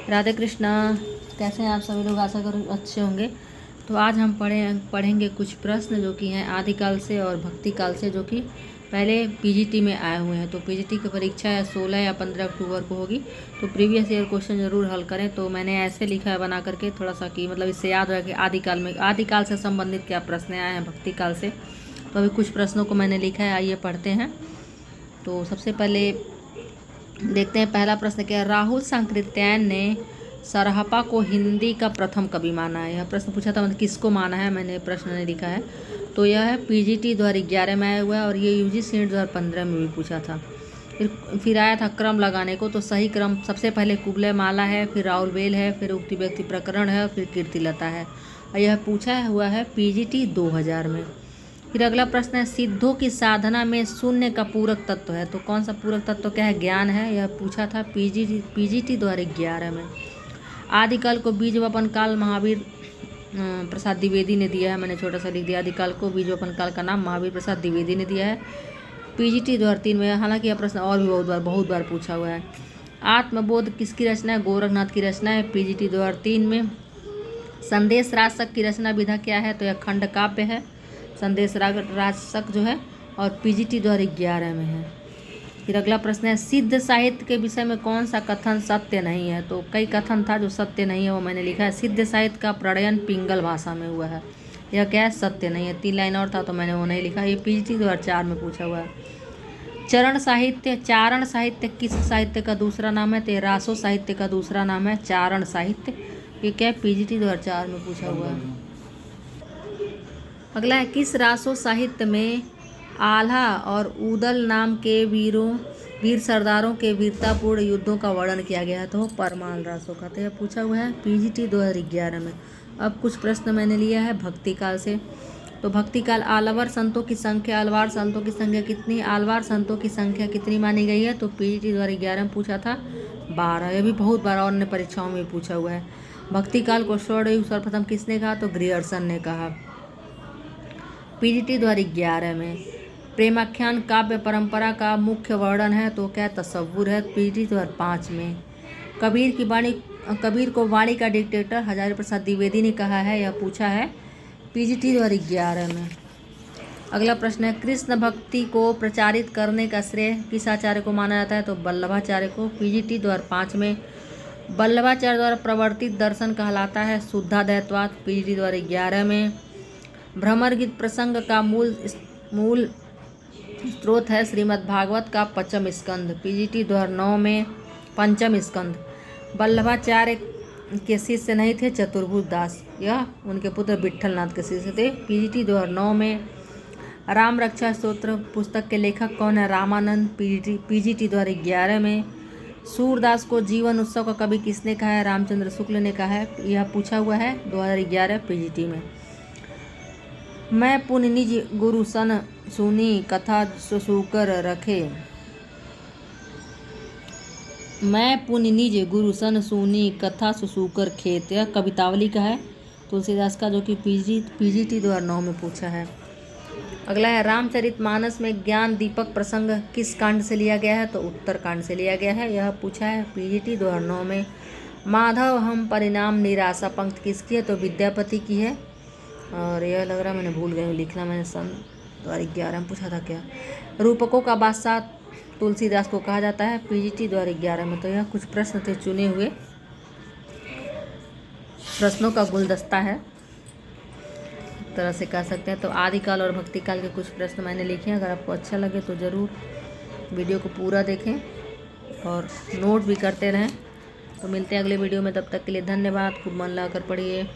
राधे कृष्णा। कैसे हैं आप सभी लोग? आशा करूँ अच्छे होंगे। तो आज हम पढ़ेंगे कुछ प्रश्न जो कि हैं आदिकाल से और भक्ति काल से, जो कि पहले पीजीटी में आए हुए हैं। तो पीजीटी की परीक्षा है 16 या 15 अक्टूबर को होगी। तो प्रीवियस ईयर क्वेश्चन ज़रूर हल करें। तो मैंने ऐसे लिखा है बना करके थोड़ा सा कि मतलब इससे याद रहे कि आदिकाल से संबंधित क्या प्रश्न आए हैं भक्ति काल से। तो अभी कुछ प्रश्नों को मैंने लिखा है, आइए पढ़ते हैं। तो सबसे पहले देखते हैं पहला प्रश्न क्या है। राहुल सांकृत्यायन ने सरहपा को हिंदी का प्रथम कवि माना है। यह प्रश्न पूछा था, मतलब किसको माना है, मैंने प्रश्न नहीं लिखा है। तो यह है पीजीटी 2011 में आया हुआ है और ये यूजीसी 2015 में भी पूछा था। फिर आया था क्रम लगाने को। तो सही क्रम सबसे पहले कुबलय माला है, फिर राहुल बेल है, फिर उक्ति व्यक्ति प्रकरण है, फिर कीर्तिलता है। और यह पूछा हुआ है पीजीटी 2000 में। फिर अगला प्रश्न है सिद्धों की साधना में शून्य का पूरक तत्व है। तो कौन सा पूरक तत्व क्या है? ज्ञान है। यह पूछा था पीजीटी 2011 में। आदिकाल को बीज वपन काल महावीर प्रसाद द्विवेदी ने दिया है। मैंने छोटा सा लिख दिया, आदिकाल को बीज वपन काल का नाम महावीर प्रसाद द्विवेदी ने दिया है पीजीटी 2003 में। हालांकि यह प्रश्न और भी बहुत बार पूछा हुआ है। आत्मबोध किसकी रचना है? गोरखनाथ की रचना है पीजीटी 2003 में। संदेश राजशक की रचना विधा क्या है? तो यह खंड काव्य है संदेश राजशक जो है, और पीजीटी 2011 में है। फिर अगला प्रश्न है सिद्ध साहित्य के विषय में कौन सा कथन सत्य नहीं है? तो कई कथन था जो सत्य नहीं है, वो मैंने लिखा है। सिद्ध साहित्य का प्रणयन पिंगल भाषा में हुआ है, यह क्या है? सत्य नहीं है। 3 लाइन और था तो मैंने वो नहीं लिखा। ये पीजीटी 2004 में पूछा हुआ है। चारण साहित्य किस साहित्य का दूसरा नाम है? तो रासो साहित्य का दूसरा नाम है चारण साहित्य। ये क्या है? पीजीटी 2004 में पूछा हुआ है। अगला है किस रासो साहित्य में आल्हा और ऊदल नाम के वीर सरदारों के वीरतापूर्ण युद्धों का वर्णन किया गया है? तो परमाल रासो का। तो यह पूछा हुआ है पीजीटी 2011 में। अब कुछ प्रश्न मैंने लिया है भक्ति काल से। तो भक्ति काल अलवार संतों की संख्या कितनी? आलवार संतों की संख्या कितनी मानी गई है? तो पीजीटी 2011 में पूछा था 12। यह भी बहुत बार और अन्य परीक्षाओं में पूछा हुआ है। भक्ति काल को स्वर्णयुग सर्वप्रथम किसने कहा? तो ग्रियर्सन ने कहा पीजीटी 2011 में। प्रेमाख्यान काव्य परंपरा का मुख्य वर्णन है, तो क्या तसव्वुर है? पीजीटी 2005 में। कबीर को वाणी का डिक्टेटर हजारी प्रसाद द्विवेदी ने कहा है, यह पूछा है पीजीटी 2011 में। अगला प्रश्न है कृष्ण भक्ति को प्रचारित करने का श्रेय किस आचार्य को माना जाता है? तो वल्लभाचार्य को। पीजीटी 2005 में। वल्लभाचार्य द्वारा प्रवर्तित दर्शन कहलाता है शुद्धाद्वैतवाद। पीजीटी 2011 में। भ्रमर गीत प्रसंग का मूल स्रोत है श्रीमद् भागवत का पंचम स्कंद। पीजीटी 2009 में। पंचम स्कंद वल्लभाचार्य के शिष्य नहीं थे चतुर्भुज दास, यह उनके पुत्र विट्ठलनाथ के शिष्य थे। पीजीटी 2009 में। राम रक्षा स्तोत्र पुस्तक के लेखक कौन है? रामानंद। पीजीटी 2011 में। सूरदास को जीवन उत्सव का कवि किसने कहा है? रामचंद्र शुक्ल ने कहा है, यह पूछा हुआ है 2011 पीजीटी में। मैं पुनि निज गुरु सन सुनी कथा सुसूकर रखे। मैं पुनि निज गुरु सन सुनी कथा सुसूकर खेत, यह कवितावली का है तुलसीदास का, जो कि पीजीटी 2009 में पूछा है। अगला है रामचरितमानस में ज्ञान दीपक प्रसंग किस कांड से लिया गया है? तो उत्तर कांड से लिया गया है, यह पूछा है पीजीटी 2009 में। माधव हम परिणाम निराशा पंक्ति किसकी है? तो विद्यापति की है। और यह लग रहा है मैंने भूल गई लिखना, मैंने सन 2011 में पूछा था क्या। रूपकों का बादशाह तुलसीदास को कहा जाता है पीजीटी 2011 में। तो यह कुछ प्रश्न थे, चुने हुए प्रश्नों का गुलदस्ता है, एक तरह से कह सकते हैं। तो आदिकाल और भक्ति काल के कुछ प्रश्न मैंने लिखे हैं। अगर आपको अच्छा लगे तो ज़रूर वीडियो को पूरा देखें और नोट भी करते रहें। तो मिलते हैं अगले वीडियो में, तब तक के लिए धन्यवाद। खूब मन लगाकर पढ़िए।